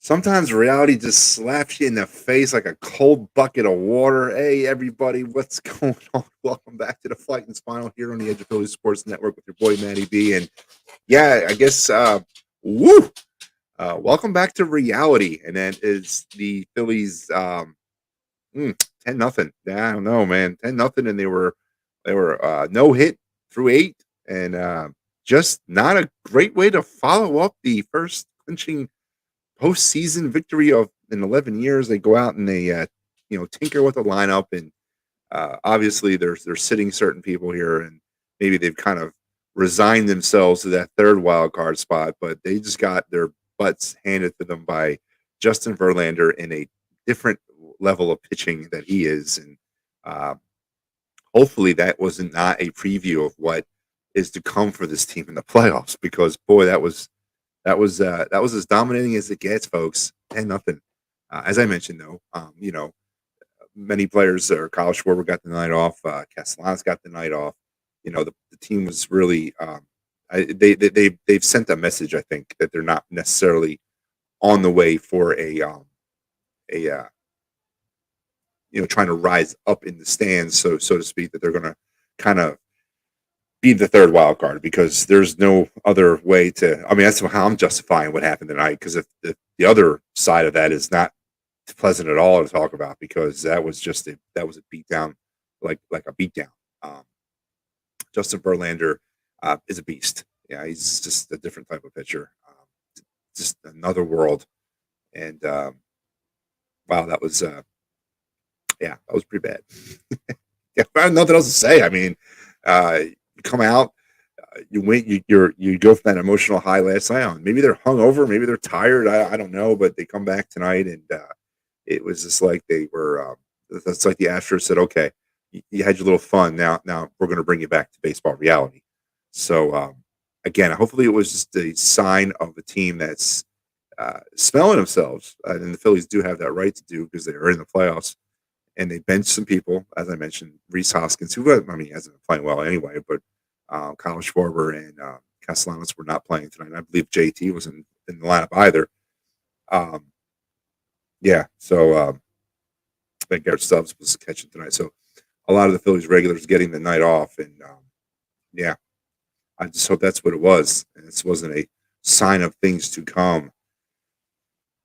Sometimes reality just slaps you in the face like a cold bucket of water. Hey, everybody, what's going on? Welcome back to the Phightins Final here on the Edge of Philly Sports Network with your boy Matty B. And yeah, I guess, woo, welcome back to reality. And that is the Phillies 10-0. Yeah, I don't know, man, 10-0, and they were no hit through eight, and just not a great way to follow up the first clinching postseason victory of in 11 years. They go out and they tinker with the lineup, and obviously they're sitting certain people here, and maybe they've kind of resigned themselves to that third wild card spot, but they just got their butts handed to them by Justin Verlander in a different level of pitching that he is. And uh, hopefully that wasn't not a preview of what is to come for this team in the playoffs, because boy, that was as dominating as it gets, folks. 10-0. As I mentioned, though, many players, or Kyle Schwarber got the night off. Castellanos got the night off. The team was really. They've sent a message, I think, that they're not necessarily on the way for a trying to rise up in the stands, so to speak. That they're going to kind of be the third wild card, because there's no other way to. I mean, that's how I'm justifying what happened tonight. Because if the other side of that is not pleasant at all to talk about, because that was a beatdown, like a beatdown. Um, Justin Verlander is a beast. Yeah, he's just a different type of pitcher. Just another world. And wow, that was pretty bad. Yeah, I have nothing else to say. I mean, you come out, you win, you go from that emotional high last night on. Maybe they're hungover, maybe they're tired. I don't know, but they come back tonight, and it was just like they were. That's like the Astros said, "Okay, you had your little fun. Now we're going to bring you back to baseball reality." So again, hopefully it was just a sign of a team that's smelling themselves, and the Phillies do have that right to do, because they are in the playoffs. And they benched some people, as I mentioned, Reese Hoskins, who, I mean, hasn't been playing well anyway, but Kyle Schwarber and Castellanos were not playing tonight. I believe JT was in the lineup either. Um, yeah, so I think Garrett Stubbs was catching tonight. So a lot of the Phillies regulars getting the night off. And yeah, I just hope that's what it was. And this wasn't a sign of things to come.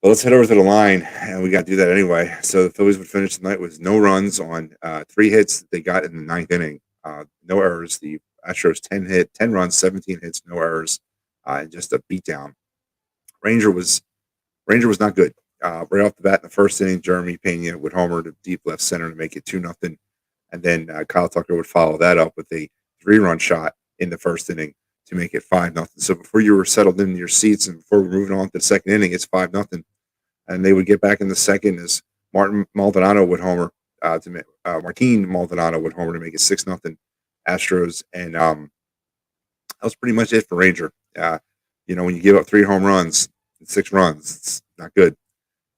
Well, let's head over to the line, and we got to do that anyway. So the Phillies would finish the night with no runs on 3 hits that they got in the ninth inning. No errors. The Astros 10 runs, 17 hits, no errors, and just a beatdown. Ranger was Ranger was not good. Right off the bat in the first inning, Jeremy Pena would homer to deep left center to make it 2-0, and then Kyle Tucker would follow that up with a 3-run shot in the first inning to make it 5-0. So before you were settled into your seats, and before we're moving on to the second inning, it's 5-0. And they would get back in the second as Martin Maldonado would homer Martin Maldonado would homer to make it 6-0 Astros, and that was pretty much it for Ranger. When you give up 3 home runs and 6 runs, it's not good.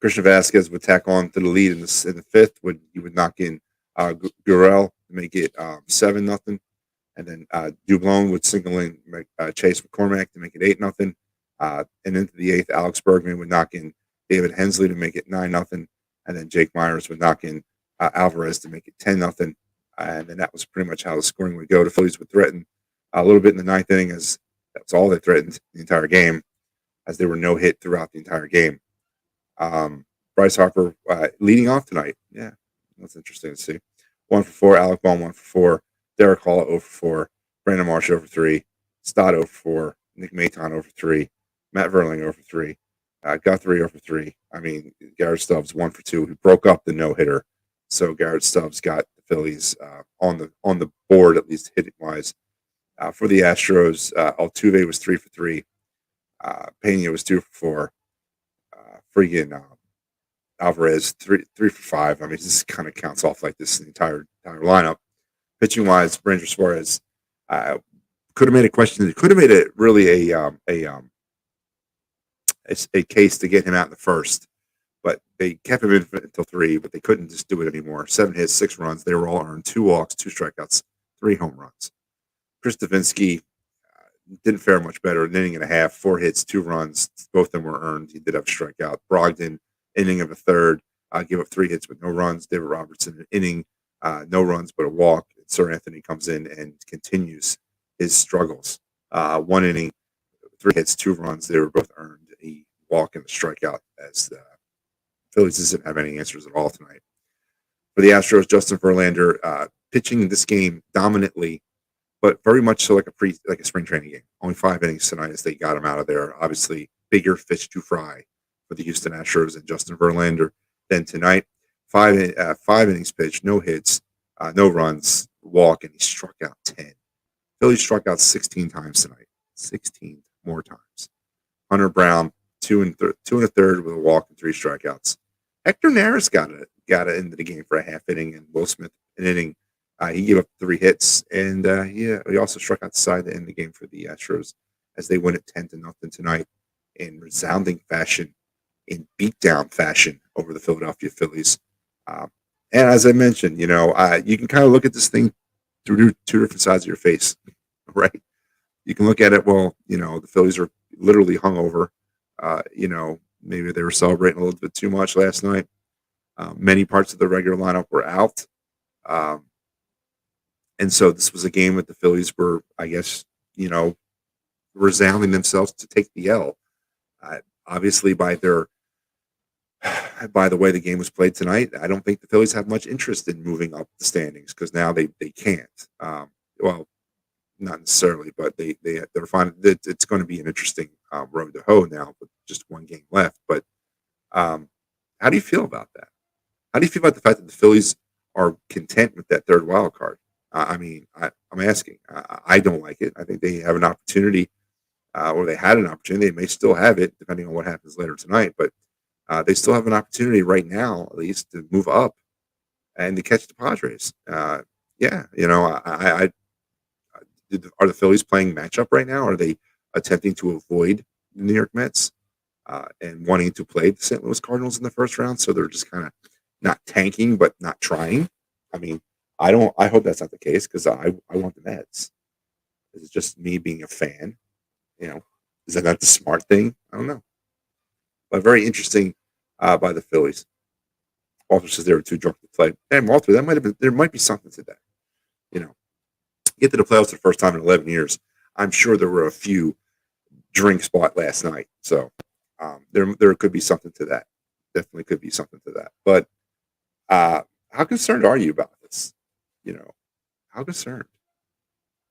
Christian Vasquez would tack on to the lead in the fifth. He would knock in Gurriel to make it 7-0, and then Dublon would single in Chase McCormack to make it 8-0. And into the eighth, Alex Bergman would knock in David Hensley to make it 9-0, and then Jake Myers would knock in Alvarez to make it 10-0. And then that was pretty much how the scoring would go. The Phillies would threaten a little bit in the ninth inning, as that's all they threatened the entire game, as they were no hit throughout the entire game. Bryce Harper leading off tonight. Yeah, that's interesting to see. 1-for-4, Alec Bohm 1-for-4, Derek Hall 0-for-4, Brandon Marsh 0-for-3, Stott 0-for-4, Nick Maton 0-for-3, Matt Verling 0-for-3, Guthrie 0-for-3. I mean, Garrett Stubbs 1-for-2. He broke up the no hitter, so Garrett Stubbs got the Phillies on the board, at least hitting wise. For the Astros, Altuve was 3-for-3. Pena was 2-for-4. Freaking Alvarez 3-for-5. I mean, this kind of counts off like this entire lineup. Pitching wise, Ranger Suarez could have made a question. Could have made it really a case to get him out in the first, but they kept him in until 3. But they couldn't just do it anymore. 7 hits, 6 runs. They were all earned. 2 walks, 2 strikeouts, 3 home runs. Chris Davinsky didn't fare much better. An inning and a half, 4 hits, 2 runs. Both of them were earned. He did have a strikeout. Brogdon, inning of a third, gave up 3 hits with no runs. David Robertson, an inning, no runs but a walk. Sir Anthony comes in and continues his struggles. 1 inning, 3 hits, 2 runs. They were both earned. A walk and a strikeout as the Phillies doesn't have any answers at all tonight. For the Astros, Justin Verlander pitching this game dominantly, but very much so like a spring training game. Only 5 innings tonight as they got him out of there. Obviously, bigger fish to fry for the Houston Astros and Justin Verlander than tonight. 5 innings pitched, no hits, no runs, walk, and he struck out 10. Philly struck out 16 times tonight. 16 more times. Hunter Brown, 2 1/3 with a walk and 3 strikeouts. Hector Neris got it into the game for a half inning, and Will Smith an inning. He gave up 3 hits, and he also struck out the side to end the game for the Astros as they win it 10-0 tonight in resounding fashion, in beatdown fashion over the Philadelphia Phillies. And as I mentioned, you can kind of look at this thing through 2 different sides of your face, right? You can look at it, well, the Phillies are literally hungover. Maybe they were celebrating a little bit too much last night. Many parts of the regular lineup were out. And so this was a game that the Phillies were, I guess, resounding themselves to take the L. Obviously, by the way the game was played tonight, I don't think the Phillies have much interest in moving up the standings because now they can't. Well, not necessarily, but they're fine. It's going to be an interesting road to hoe now with just 1 game left. But how do you feel about that? How do you feel about the fact that the Phillies are content with that third wild card? I'm asking. I don't like it. I think they have an opportunity, or they had an opportunity. They may still have it, depending on what happens later tonight. But they still have an opportunity right now, at least, to move up and to catch the Padres. Are the Phillies playing matchup right now? Are they attempting to avoid the New York Mets and wanting to play the St. Louis Cardinals in the first round? So they're just kind of not tanking, but not trying. I mean, I hope that's not the case because I want the Mets. Is it just me being a fan? Is that not the smart thing? I don't know. But very interesting by the Phillies. Walter says they were too drunk to play. And Walter, there might be something to that. Get to the playoffs for the first time in 11 years. I'm sure there were a few drinks bought last night. So there could be something to that. Definitely could be something to that. But how concerned are you about this? How concerned?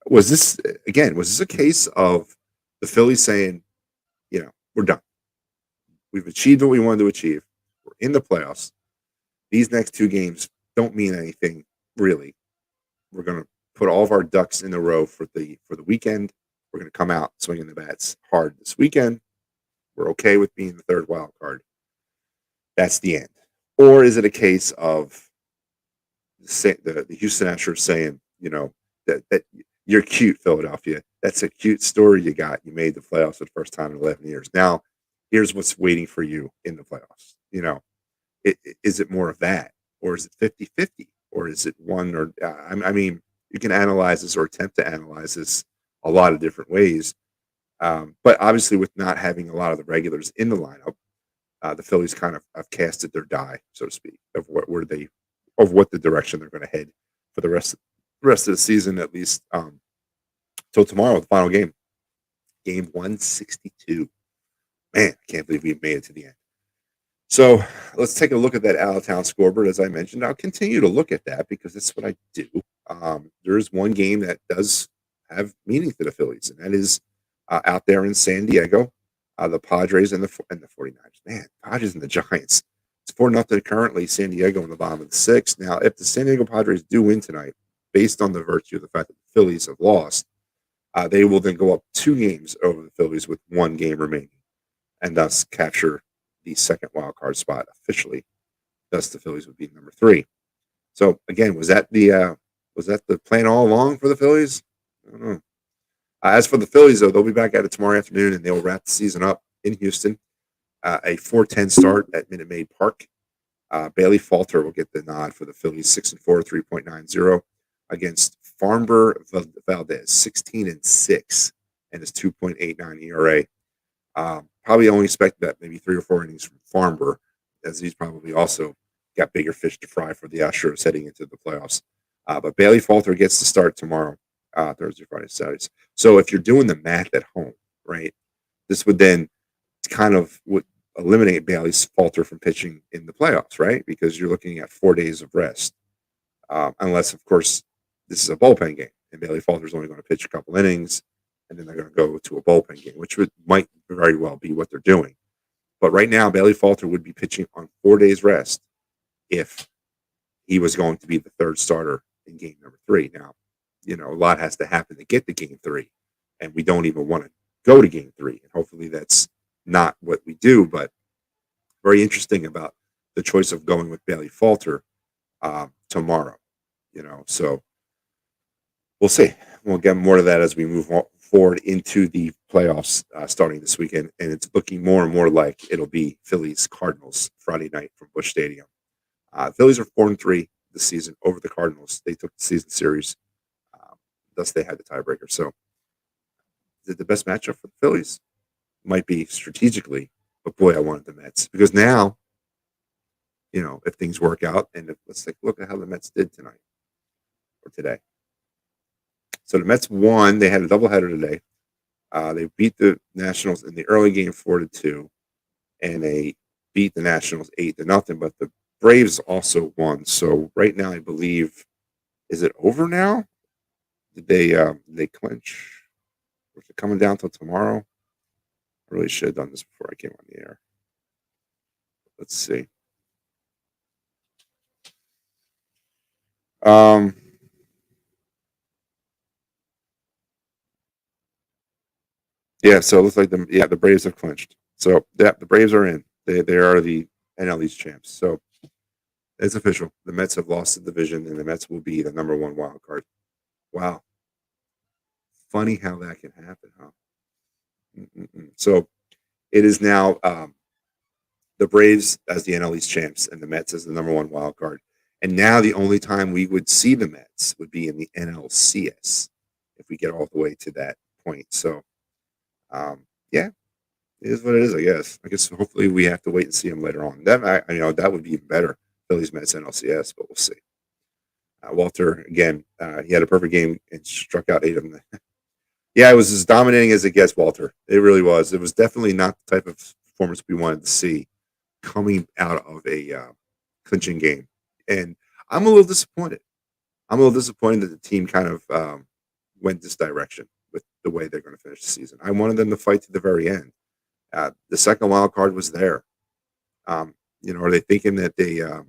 Was this a case of the Phillies saying, we're done. We've achieved what we wanted to achieve. We're in the playoffs. These next 2 games don't mean anything, really. We're going to put all of our ducks in a row for the weekend. We're going to come out swinging the bats hard this weekend. We're okay with being the third wild card. That's the end. Or is it a case of the Houston Astros saying, that you're cute, Philadelphia. That's a cute story you got. You made the playoffs for the first time in 11 years. Now, here's what's waiting for you in the playoffs. Is it more of that? Or is it 50-50? Or is it one or you can analyze this or attempt to analyze this a lot of different ways. But obviously with not having a lot of the regulars in the lineup, the Phillies kind of have casted their die, so to speak, of what the direction they're going to head for the rest of the season, at least till tomorrow, the final game. Game 162. Man, I can't believe we made it to the end. So let's take a look at that out-of-town scoreboard. As I mentioned, I'll continue to look at that because that's what I do. There's one game that does have meaning to the Phillies, and that is out there in San Diego. The Padres and the 49ers. Man, Padres and the Giants. It's 4-0 currently. San Diego in the bottom of the 6th. Now, if the San Diego Padres do win tonight, based on the virtue of the fact that the Phillies have lost, they will then go up 2 games over the Phillies with 1 game remaining, and thus capture the second wild card spot officially. Thus, the Phillies would be number 3. So, again, was that the plan all along for the Phillies? I don't know. As for the Phillies, though, they'll be back at it tomorrow afternoon, and they'll wrap the season up in Houston. A 4:10 start at Minute Maid Park. Bailey Falter will get the nod for the Phillies, 6-4, 3.90 against Farmer Valdez, 16-6, and his 2.89 ERA. Probably only expect that maybe 3 or 4 innings from Farmer, as he's probably also got bigger fish to fry for the Astros heading into the playoffs. But Bailey Falter gets to start tomorrow, Thursday, Friday, Saturdays. So if you're doing the math at home, right, this would then kind of would eliminate Bailey Falter from pitching in the playoffs, right? Because you're looking at 4 days of rest, unless, of course, this is a bullpen game and Bailey Falter's only going to pitch a couple innings, and then they're going to go to a bullpen game, which might very well be what they're doing. But right now, Bailey Falter would be pitching on 4 days rest if he was going to be the third starter in game number 3. Now, a lot has to happen to get to game 3, and we don't even want to go to game 3. And hopefully that's not what we do, but very interesting about the choice of going with Bailey Falter tomorrow, so we'll see. We'll get more to that as we move forward into the playoffs starting this weekend, and it's looking more and more like it'll be Phillies Cardinals Friday night from Busch Stadium. Phillies are 4-3 this season over the Cardinals. They took the season series, thus they had the tiebreaker. So the best matchup for the Phillies might be strategically, but boy, I wanted the Mets, because now, if things work out, and let's look at how the Mets did tonight or today. So the Mets won. They had a doubleheader today. They beat the Nationals in the early game 4-2, and they beat the Nationals 8-0. But the Braves also won. So right now, I believe, is it over now? Did they clinch? Is it coming down till tomorrow? I really should have done this before I came on the air. Let's see. Yeah, so it looks like the Braves have clinched. So the Braves are in. They are the NL East champs. So it's official. The Mets have lost the division, and the Mets will be the number 1 wild card. Wow. Funny how that can happen, huh? So it is now the Braves as the NL East champs and the Mets as the number 1 wild card. And now the only time we would see the Mets would be in the NLCS if we get all the way to that point. So, yeah, it is what it is, I guess. Hopefully we have to wait and see them later on. That would be even better. Phillies Mets NLCS, but we'll see. Walter, again, he had a perfect game and struck out 8 of them. Yeah, it was as dominating as it gets, Walter. It really was. It was definitely not the type of performance we wanted to see coming out of a clinching game. And I'm a little disappointed. That the team kind of went this direction with the way they're going to finish the season. I wanted them to fight to the very end. The second wild card was there. Are they thinking that they? I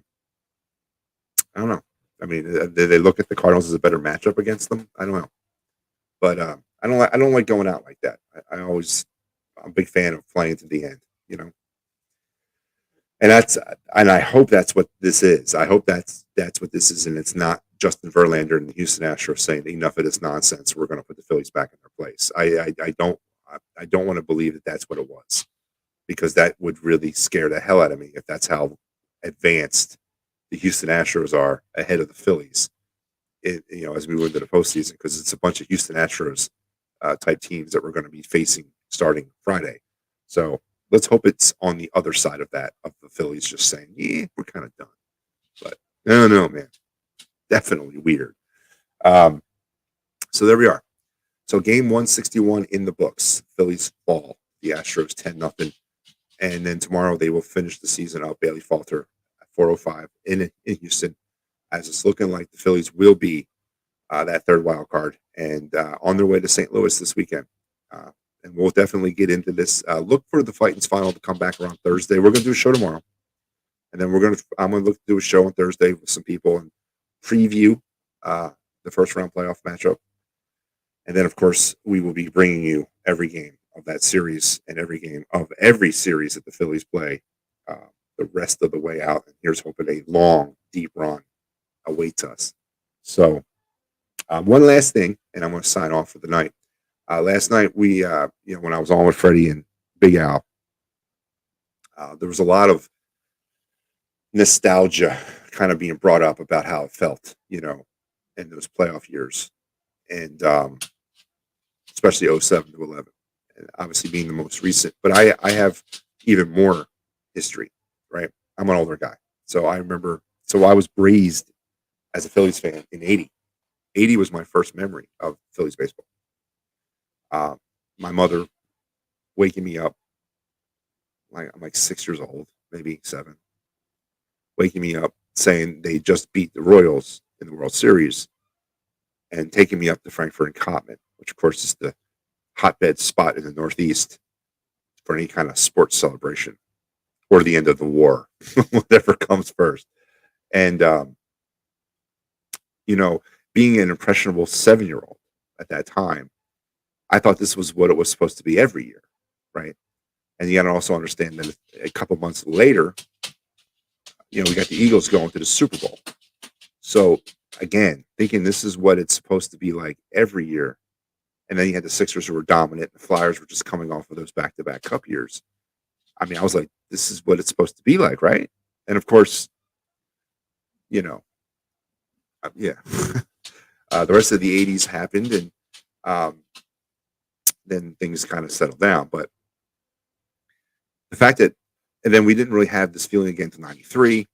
don't know. I mean, did they look at the Cardinals as a better matchup against them? I don't know. But I don't like going out like that. I'm a big fan of playing to the end. And I hope that's what this is. I hope that's what this is, and it's not Justin Verlander and the Houston Astros saying enough of this nonsense. We're going to put the Phillies back in their place. I don't want to believe that that's what it was, because that would really scare the hell out of me if that's how advanced the Houston Astros are ahead of the Phillies. As we move into the postseason, because it's a bunch of Houston Astros type teams that we're going to be facing starting Friday. So let's hope it's on the other side of that, of the Phillies just saying, yeah, we're kind of done. But no, man, definitely weird. So there we are. So game 161 in the books. Phillies fall the Astros 10-0. And then tomorrow they will finish the season out. Bailey Falter at 4:05 in Houston, as it's looking like the Phillies will be that third wild card and on their way to St. Louis this weekend. And we'll definitely get into this. Look for the Phightins final to come back around Thursday. We're going to do a show tomorrow, and then I'm going to look to do a show on Thursday with some people and preview the first round playoff matchup. And then, of course, we will be bringing you every game of that series and every game of every series that the Phillies play the rest of the way out. And here's hoping a long, deep run awaits us. So one last thing, and I'm going to sign off for the night. Last night, we, when I was on with Freddie and Big Al, there was a lot of nostalgia kind of being brought up about how it felt, in those playoff years. And especially '07 to 11, and obviously being the most recent. But I have even more history, right? I'm an older guy, so I remember. So I was raised as a Phillies fan in '80. '80 was my first memory of Phillies baseball. Uh, my mother waking me up, like I'm like 6 years old, maybe 7, waking me up saying they just beat the Royals in the World Series and taking me up to Frankfurt and Cotman, which of course is the hotbed spot in the Northeast for any kind of sports celebration or the end of the war, whatever comes first. And, you know, being an impressionable 7-year old at that time, I thought this was what it was supposed to be every year, right? And you got to also understand that a couple months later, we got the Eagles going to the Super Bowl. So again, thinking this is what it's supposed to be like every year. And then you had the Sixers who were dominant. The Flyers were just coming off of those back-to-back Cup years. I mean, I was like, this is what it's supposed to be like, right? And of course, you know, yeah, the rest of the '80s happened, and um, then things kind of settled down. But the fact that, and then we didn't really have this feeling again until '93,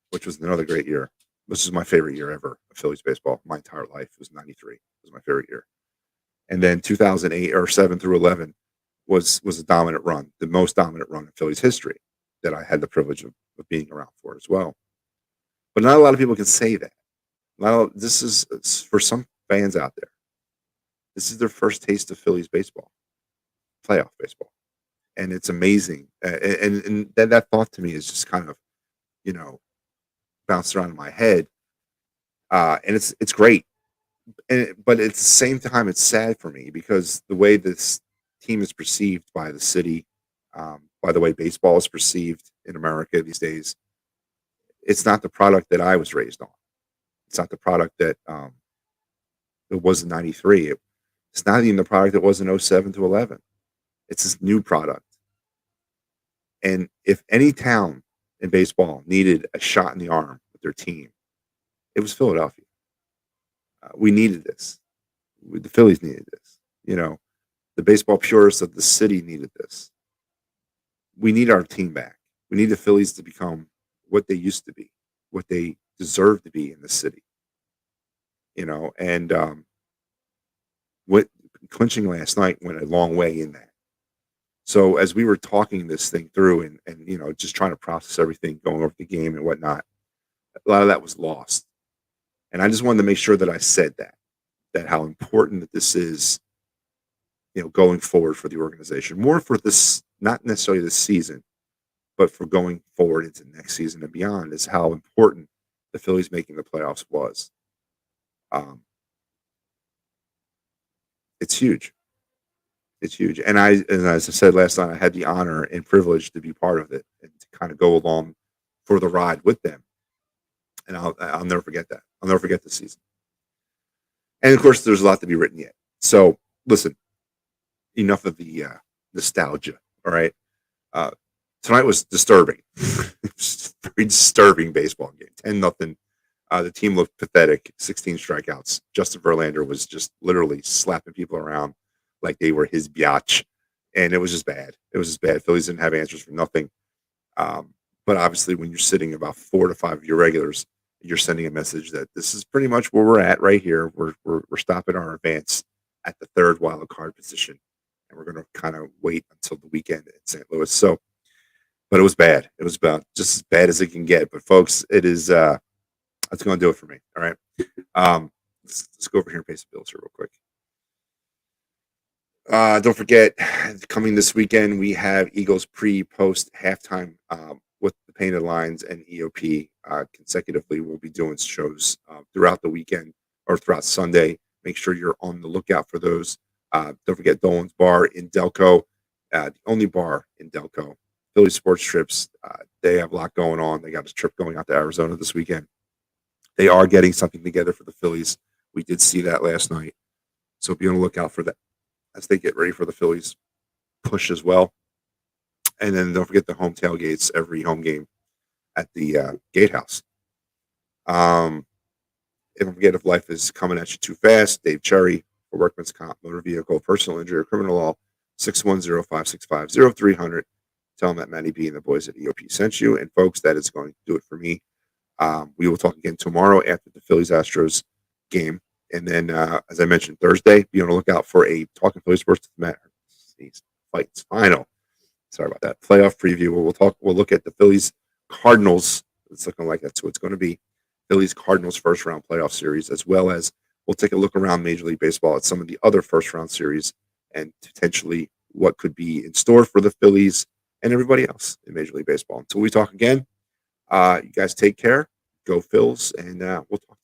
which was another great year. This is my favorite year ever of Phillies baseball. My entire life was '93. It was my favorite year. And then 2008 or 7 through 11 was a dominant run, the most dominant run in Phillies history that I had the privilege of being around for as well. But not a lot of people can say that. This is for some fans out there. This is their first taste of Phillies baseball, playoff baseball, and it's amazing. And that thought to me is just kind of you know bounced around in my head, and it's great. But at the same time, it's sad for me because the way this team is perceived by the city, by the way baseball is perceived in America these days, it's not the product that I was raised on. It's not the product that it was in '93. It's not even the product that was in '07 to 11. It's this new product. And if any town in baseball needed a shot in the arm with their team, it was Philadelphia. We needed this. The Phillies needed this. The baseball purists of the city needed this. We need our team back. We need the Phillies to become what they used to be, what they deserve to be in the city. And what clinching last night went a long way in that. So as we were talking this thing through and just trying to process everything, going over the game and whatnot, a lot of that was lost. And I just wanted to make sure that I said that how important that this is, going forward for the organization, more for this, not necessarily this season, but for going forward into next season and beyond, is how important the Phillies making the playoffs was. It's huge. It's huge. And as I said last night, I had the honor and privilege to be part of it and to kind of go along for the ride with them. And I'll never forget that. I'll never forget this season. And of course, there's a lot to be written yet. So listen, enough of the nostalgia. All right. Tonight was disturbing. It was a very disturbing baseball game. 10-0. The team looked pathetic. 16 strikeouts. Justin Verlander was just literally slapping people around like they were his biatch. And it was just bad. It was just bad. Phillies didn't have answers for nothing. But obviously, when you're sitting about 4 to 5 of your regulars, you're sending a message that this is pretty much where we're at right here. We're stopping our advance at the third wild card position, and we're going to kind of wait until the weekend in St. Louis. So, but it was bad. It was about just as bad as it can get. But folks, it is that's going to do it for me. All right, let's go over here and pay some bills here real quick. Don't forget, coming this weekend, we have Eagles pre-post halftime with the Painted Lines and EOP consecutively. We'll be doing shows throughout the weekend or throughout Sunday. Make sure you're on the lookout for those. Don't forget Dolan's Bar in Delco, the only bar in Delco. Philly Sports Trips, they have a lot going on. They got a trip going out to Arizona this weekend. They are getting something together for the Phillies. We did see that last night. So be on the lookout for that as they get ready for the Phillies push as well. And then don't forget the home tailgates, every home game at the Gatehouse. And don't forget, if life is coming at you too fast, Dave Cherry, for workman's comp, motor vehicle, personal injury, or criminal law. 610-565-0300. Tell them that Matty B and the boys at EOP sent you. And folks, that is going to do it for me. We will talk again tomorrow after the Phillies-Astros game. And then, as I mentioned, Thursday, be on the lookout for a Talking Phillies Sports Phightins final. Sorry about that. Playoff preview. We'll look at the Phillies Cardinals. It's looking like that's who it's going to be. Phillies Cardinals first round playoff series, as well as we'll take a look around Major League Baseball at some of the other first round series and potentially what could be in store for the Phillies and everybody else in Major League Baseball. Until we talk again, you guys take care. Go Phils, and we'll talk.